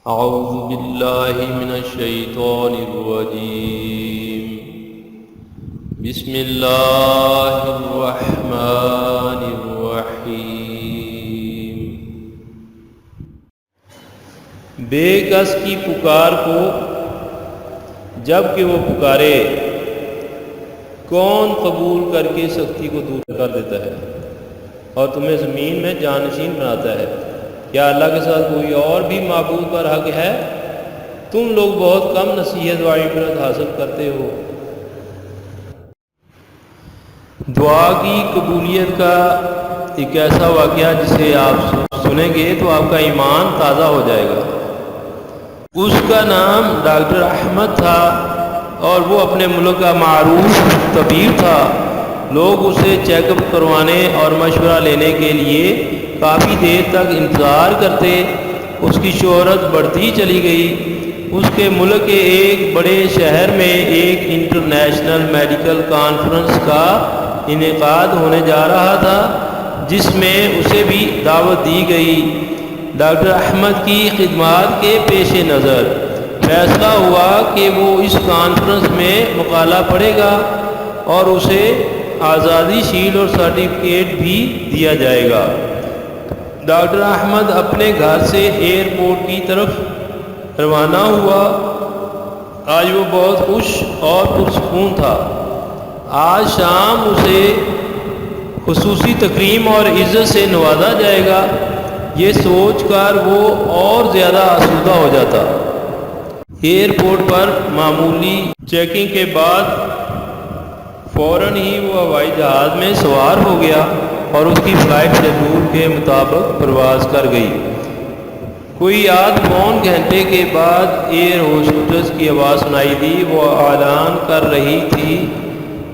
اعوذ باللہ من الشیطان الرجیم بسم اللہ الرحمن الرحیم۔ بے کس کی پکار کو جب کہ وہ پکارے کون قبول کر کے سختی کو دور کر دیتا ہے اور تمہیں زمین میں جانشین بناتا ہے؟ کیا اللہ کے ساتھ کوئی اور بھی معبود پر حق ہے؟ تم لوگ بہت کم نصیحت و عبرت حاصل کرتے ہو۔ دعا کی قبولیت کا ایک ایسا واقعہ جسے آپ سنیں گے تو آپ کا ایمان تازہ ہو جائے گا۔ اس کا نام ڈاکٹر احمد تھا اور وہ اپنے ملک کا معروف طبیب تھا۔ لوگ اسے چیک اپ کروانے اور مشورہ لینے کے لیے کافی دیر تک انتظار کرتے۔ اس کی شہرت بڑھتی چلی گئی۔ اس کے ملک کے ایک بڑے شہر میں ایک انٹرنیشنل میڈیکل کانفرنس کا انعقاد ہونے جا رہا تھا جس میں اسے بھی دعوت دی گئی۔ ڈاکٹر احمد کی خدمات کے پیش نظر فیصلہ ہوا کہ وہ اس کانفرنس میں مقالہ پڑھے گا اور اسے آزادی شیلڈ اور سرٹیفکیٹ بھی دیا جائے گا۔ ڈاکٹر احمد اپنے گھر سے ایئرپورٹ کی طرف روانہ ہوا۔ آج وہ بہت خوش اور پرسکون تھا۔ آج شام اسے خصوصی تکریم اور عزت سے نوازا جائے گا۔ یہ سوچ کر وہ اور زیادہ آسودہ ہو جاتا۔ ایئرپورٹ پر معمولی چیکنگ کے بعد فوراً ہی وہ ہوائی جہاز میں سوار ہو گیا اور اس کی فلائٹ شیڈول کے مطابق پرواز کر گئی۔ کوئی آدھ پون گھنٹے کے بعد ایئر ہوسٹس کی آواز سنائی دی۔ وہ اعلان کر رہی تھی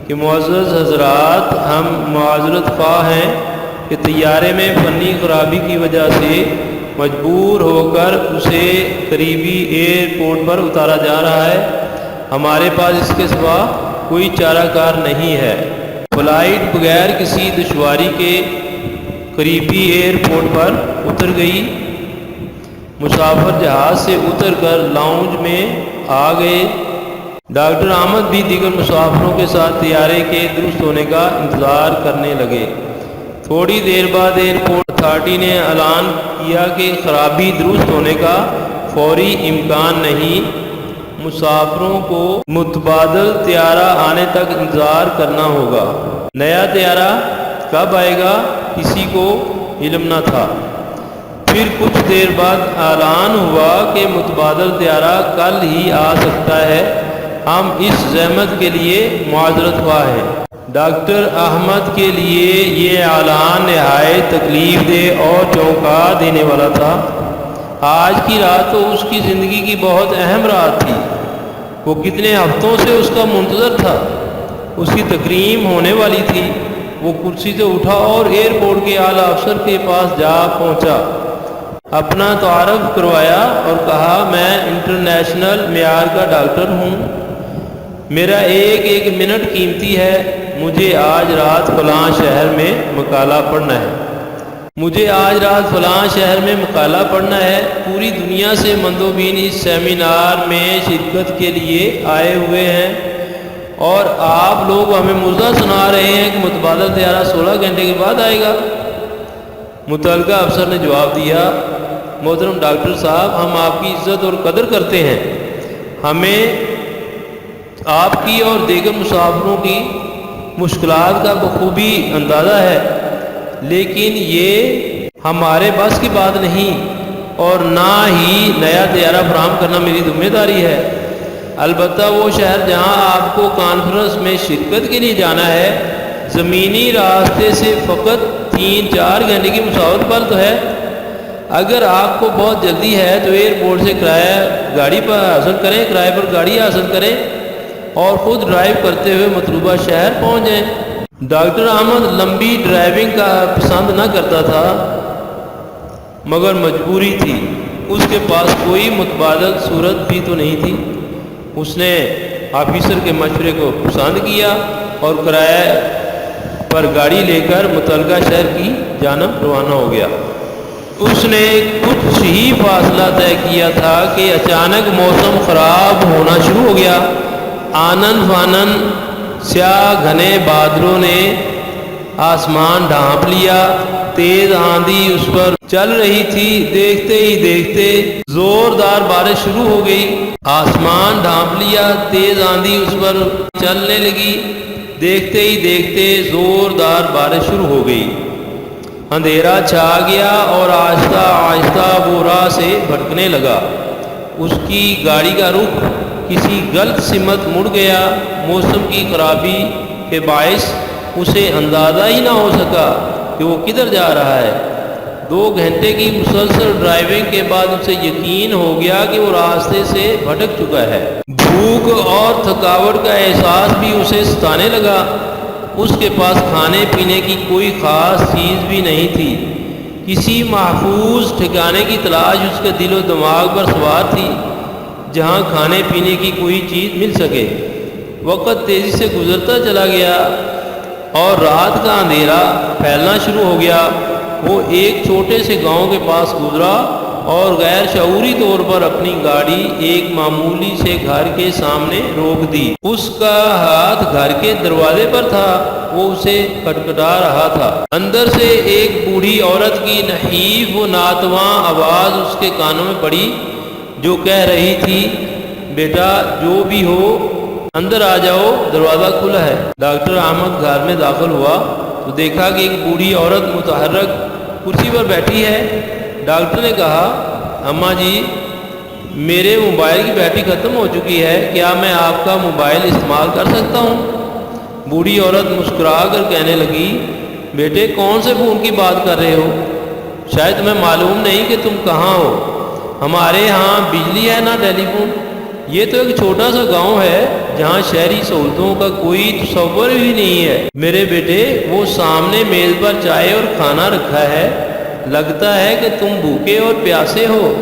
کہ معزز حضرات، ہم معذرت خواہ ہیں کہ طیارے میں فنی خرابی کی وجہ سے مجبور ہو کر اسے قریبی ایئرپورٹ پر اتارا جا رہا ہے۔ ہمارے پاس اس کے سوا کوئی چارہ کار نہیں ہے۔ فلائٹ بغیر کسی دشواری کے قریبی ایئرپورٹ پر اتر گئی۔ مسافر جہاز سے اتر کر لاؤنج میں آ گئے۔ ڈاکٹر احمد بھی دیگر مسافروں کے ساتھ طیارے کے درست ہونے کا انتظار کرنے لگے۔ تھوڑی دیر بعد ایئرپورٹ اتھارٹی نے اعلان کیا کہ خرابی درست ہونے کا فوری امکان نہیں، مسافروں کو متبادل طیارہ آنے تک انتظار کرنا ہوگا۔ نیا طیارہ کب آئے گا کسی کو علم نہ تھا۔ پھر کچھ دیر بعد اعلان ہوا کہ متبادل طیارہ کل ہی آ سکتا ہے۔ ہم اس زحمت کے لیے معذرت خواہ ہیں۔ ڈاکٹر احمد کے لیے یہ اعلان نہایت تکلیف دہ اور چونکا دینے والا تھا۔ آج کی رات تو اس کی زندگی کی بہت اہم رات تھی۔ وہ کتنے ہفتوں سے اس کا منتظر تھا۔ اس کی تکریم ہونے والی تھی۔ وہ کرسی سے اٹھا اور ایئرپورٹ کے اعلیٰ افسر کے پاس جا پہنچا، اپنا تعارف کروایا اور کہا، میں انٹرنیشنل معیار کا ڈاکٹر ہوں، میرا ایک ایک منٹ قیمتی ہے، مجھے آج رات فلاں شہر میں مقالہ پڑھنا ہے۔ پوری دنیا سے مندوبین اس سیمینار میں شرکت کے لیے آئے ہوئے ہیں اور آپ لوگ ہمیں مزہ سنا رہے ہیں کہ متبادل طیارہ 16 گھنٹے کے بعد آئے گا۔ متعلقہ افسر نے جواب دیا، محترم ڈاکٹر صاحب، ہم آپ کی عزت اور قدر کرتے ہیں، ہمیں آپ کی اور دیگر مسافروں کی مشکلات کا بخوبی اندازہ ہے، لیکن یہ ہمارے بس کی بات نہیں اور نہ ہی نیا طیارہ فراہم کرنا میری ذمہ داری ہے۔ البتہ وہ شہر جہاں آپ کو کانفرنس میں شرکت کے لیے جانا ہے، زمینی راستے سے فقط 3-4 گھنٹے کی مسافت پر تو ہے۔ اگر آپ کو بہت جلدی ہے تو ایئرپورٹ سے کرایہ پر گاڑی حاصل کریں اور خود ڈرائیو کرتے ہوئے مطلوبہ شہر پہنچ جائیں۔ ڈاکٹر احمد لمبی ڈرائیونگ کا پسند نہ کرتا تھا، مگر مجبوری تھی۔ اس کے پاس کوئی متبادل صورت بھی تو نہیں تھی۔ اس نے آفیسر کے مشورے کو پسند کیا اور کرایہ پر گاڑی لے کر متعلقہ شہر کی جانب روانہ ہو گیا۔ اس نے کچھ ہی فاصلہ طے کیا تھا کہ اچانک موسم خراب ہونا شروع ہو گیا۔ آنن فانن سیاہ گھنے بادلوں نے آسمان ڈھانپ لیا، تیز آندھی اس پر چل رہی تھی۔ دیکھتے ہی دیکھتے زوردار بارش شروع ہو گئی۔ آسمان ڈھانپ لیا، تیز آندھی اس پر چلنے لگی۔ دیکھتے ہی دیکھتے زوردار بارش شروع ہو گئی۔ اندھیرا چھا گیا اور آہستہ آہستہ وہ راہ سے بھٹکنے لگا۔ اس کی گاڑی کا رخ کسی غلط سمت مڑ گیا۔ موسم کی خرابی کے باعث اسے اندازہ ہی نہ ہو سکا کہ وہ کدھر جا رہا ہے۔ 2 گھنٹے کی مسلسل ڈرائیونگ کے بعد اسے یقین ہو گیا کہ وہ راستے سے بھٹک چکا ہے۔ بھوک اور تھکاوٹ کا احساس بھی اسے ستانے لگا۔ اس کے پاس کھانے پینے کی کوئی خاص چیز بھی نہیں تھی۔ کسی محفوظ ٹھکانے کی تلاش اس کے دل و دماغ پر سوار تھی جہاں کھانے پینے کی کوئی چیز مل سکے۔ وقت تیزی سے گزرتا چلا گیا اور رات کا اندھیرا پھیلنا شروع ہو گیا۔ وہ ایک چھوٹے سے گاؤں کے پاس گزرا اور غیر شعوری طور پر اپنی گاڑی ایک معمولی سے گھر کے سامنے روک دی۔ اس کا ہاتھ گھر کے دروازے پر تھا۔ وہ اسے کھٹکھٹا رہا تھا۔ اندر سے ایک بوڑھی عورت کی نحیف و ناتواں آواز اس کے کانوں میں پڑی جو کہہ رہی تھی، بیٹا جو بھی ہو اندر آ جاؤ، دروازہ کھلا ہے۔ ڈاکٹر احمد گھر میں داخل ہوا تو دیکھا کہ ایک بوڑھی عورت متحرک کرسی پر بیٹھی ہے۔ ڈاکٹر نے کہا، اماں جی میرے موبائل کی بیٹری ختم ہو چکی ہے، کیا میں آپ کا موبائل استعمال کر سکتا ہوں؟ بوڑھی عورت مسکرا کر کہنے لگی، بیٹے کون سے فون کی بات کر رہے ہو؟ شاید تمہیں معلوم نہیں کہ تم کہاں ہو۔ ہمارے ہاں بجلی ہے نہ ٹیلی فون۔ یہ تو ایک چھوٹا سا گاؤں ہے جہاں شہری سہولتوں کا کوئی تصور بھی نہیں ہے۔ میرے بیٹے وہ سامنے میز پر چائے اور کھانا رکھا ہے، لگتا ہے کہ تم بھوکے اور پیاسے ہو،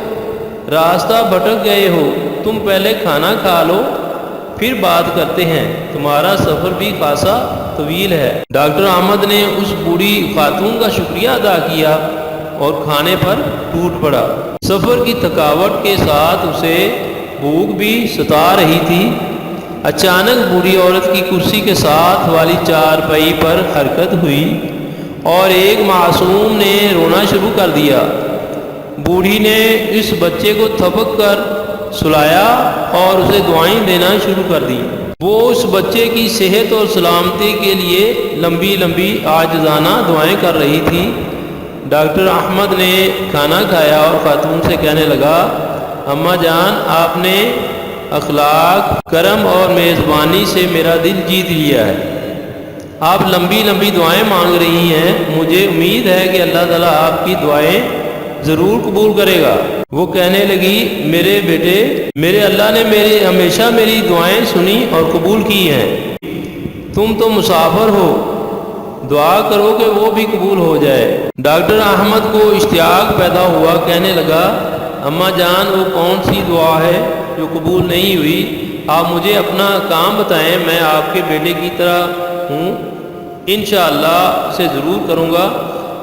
راستہ بھٹک گئے ہو۔ تم پہلے کھانا کھا لو پھر بات کرتے ہیں، تمہارا سفر بھی خاصا طویل ہے۔ ڈاکٹر احمد نے اس بوڑھی خاتون کا شکریہ ادا کیا اور کھانے پر ٹوٹ پڑا۔ سفر کی تھکاوٹ کے ساتھ اسے بھوک بھی ستا رہی تھی۔ اچانک بوڑھی عورت کی کرسی کے ساتھ والی چارپائی پر حرکت ہوئی اور ایک معصوم نے رونا شروع کر دیا۔ بوڑھی نے اس بچے کو تھپک کر سلایا اور اسے دعائیں دینا شروع کر دی۔ وہ اس بچے کی صحت اور سلامتی کے لیے لمبی لمبی عاجزانہ دعائیں کر رہی تھی۔ ڈاکٹر احمد نے کھانا کھایا اور خاتون سے کہنے لگا، اماں جان آپ نے اخلاق، کرم اور میزبانی سے میرا دل جیت لیا ہے۔ آپ لمبی لمبی دعائیں مانگ رہی ہیں، مجھے امید ہے کہ اللہ تعالیٰ آپ کی دعائیں ضرور قبول کرے گا۔ وہ کہنے لگی، میرے بیٹے میرے اللہ نے ہمیشہ میری دعائیں سنی اور قبول کی ہیں۔ تم تو مسافر ہو، دعا کرو کہ وہ بھی قبول ہو جائے۔ ڈاکٹر احمد کو اشتیاق پیدا ہوا، کہنے لگا، اماں جان وہ کون سی دعا ہے جو قبول نہیں ہوئی؟ آپ مجھے اپنا کام بتائیں، میں آپ کے بیٹے کی طرح ہوں، انشاءاللہ اسے ضرور کروں گا،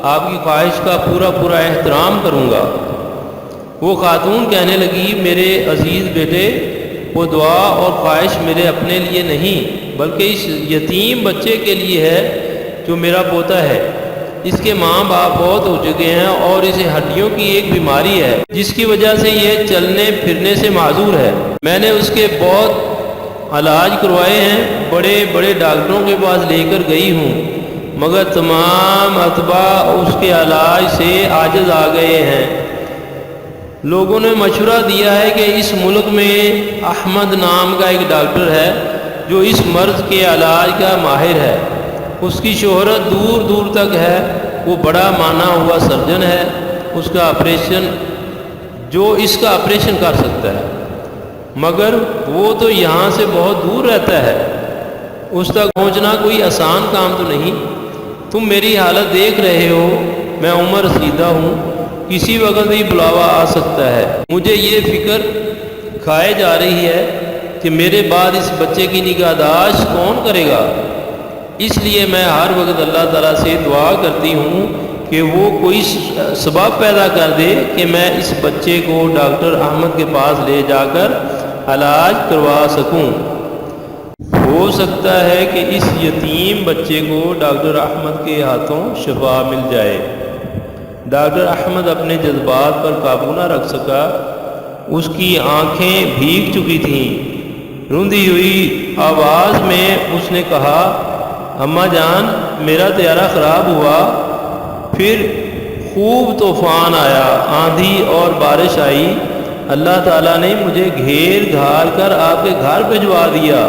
آپ کی خواہش کا پورا احترام کروں گا۔ وہ خاتون کہنے لگی، میرے عزیز بیٹے وہ دعا اور خواہش میرے اپنے لیے نہیں بلکہ اس یتیم بچے کے لیے ہے جو میرا پوتا ہے۔ اس کے ماں باپ بہت ہو چکے ہیں اور اسے ہڈیوں کی ایک بیماری ہے جس کی وجہ سے یہ چلنے پھرنے سے معذور ہے۔ میں نے اس کے بہت علاج کروائے ہیں، بڑے بڑے ڈاکٹروں کے پاس لے کر گئی ہوں، مگر تمام اتباع اس کے علاج سے عاجز آ گئے ہیں۔ لوگوں نے مشورہ دیا ہے کہ اس ملک میں احمد نام کا ایک ڈاکٹر ہے جو اس مرض کے علاج کا ماہر ہے۔ اس کی شہرت دور دور تک ہے، وہ بڑا مانا ہوا سرجن ہے، اس کا آپریشن کر سکتا ہے، مگر وہ تو یہاں سے بہت دور رہتا ہے، اس تک پہنچنا کوئی آسان کام تو نہیں۔ تم میری حالت دیکھ رہے ہو، میں عمر رسیدہ ہوں، کسی وقت بھی بلاوا آ سکتا ہے۔ مجھے یہ فکر کھائے جا رہی ہے کہ میرے بعد اس بچے کی نگہداشت کون کرے گا۔ اس لیے میں ہر وقت اللہ تعالیٰ سے دعا کرتی ہوں کہ وہ کوئی سبب پیدا کر دے کہ میں اس بچے کو ڈاکٹر احمد کے پاس لے جا کر علاج کروا سکوں۔ ہو سکتا ہے کہ اس یتیم بچے کو ڈاکٹر احمد کے ہاتھوں شفا مل جائے۔ ڈاکٹر احمد اپنے جذبات پر قابو نہ رکھ سکا، اس کی آنکھیں بھیگ چکی تھیں۔ روندی ہوئی آواز میں اس نے کہا، اماں جان میرا طیارہ خراب ہوا، پھر خوب طوفان آیا، آندھی اور بارش آئی، اللہ تعالیٰ نے مجھے گھیر گھار کر آپ کے گھر بھجوا دیا۔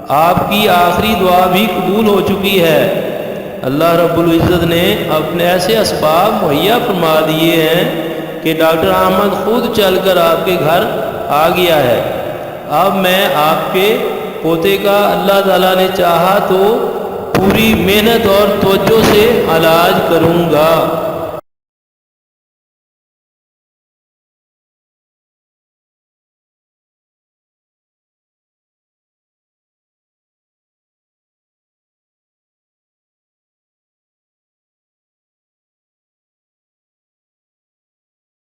آپ کی آخری دعا بھی قبول ہو چکی ہے۔ اللہ رب العزت نے اپنے ایسے اسباب مہیا فرما دیے ہیں کہ ڈاکٹر احمد خود چل کر آپ کے گھر آ گیا ہے۔ اب میں آپ کے پوتے کا اللہ تعالیٰ نے چاہا تو پوری محنت اور توجہ سے علاج کروں گا۔